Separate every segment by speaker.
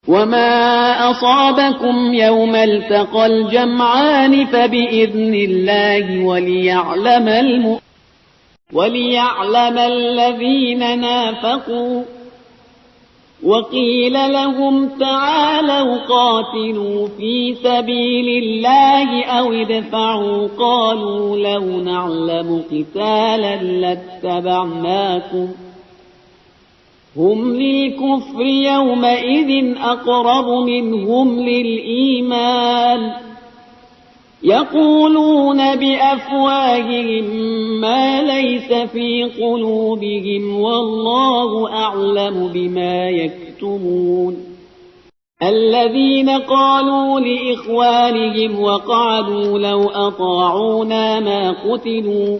Speaker 1: وما أصابكم يوم التقى الجمعان فبإذن الله وليعلم الذين نافقوا. وقيل لهم تعالوا قاتلوا في سبيل الله أو ادفعوا قالوا لو نعلم قتالا لاتبعناكم. هم للكفر يومئذ أقرب منهم للإيمان يقولون بأفواههم ما ليس في قلوبهم والله أعلم بما يكتمون. الذين قالوا لإخوانهم وقعدوا لو أطاعونا ما قتلوا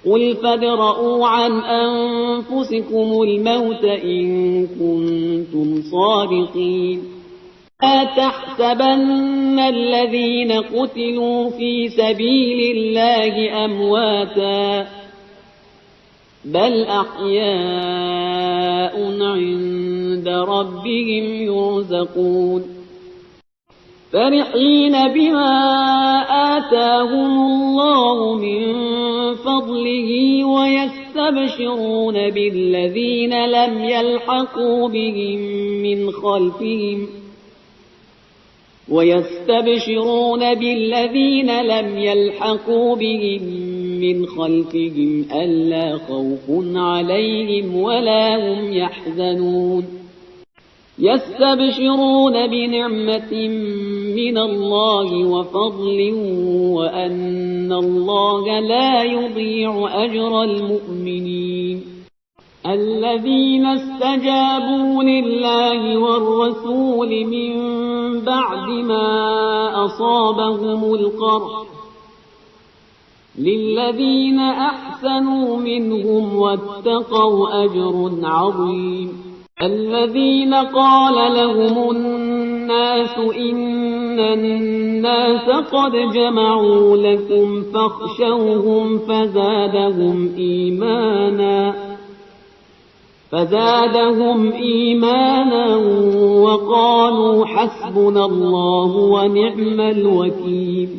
Speaker 1: قل فادرءوا عن أنفسكم الموت إن كنتم صادقين. لا تحسبن الذين قتلوا في سبيل الله أمواتا بل أحياء عند ربهم يرزقون فرحين بما آتاهم الله من فضله ويستبشرون بالذين لم يلحقوا بهم من خلفهم ألا خوف عليهم ولا هم يحزنون يستبشرون بنعمة من الله وفضل وأن الله لا يضيع أجر المؤمنين. الذين استجابوا لله والرسول من بعد ما أصابهم القرح للذين أحسنوا منهم واتقوا أجر عظيم. الذين قال لهم الناس إن الناس قد جمعوا لكم فاخشوهم فزادهم إيمانا وقالوا حسبنا الله ونعم الوكيل.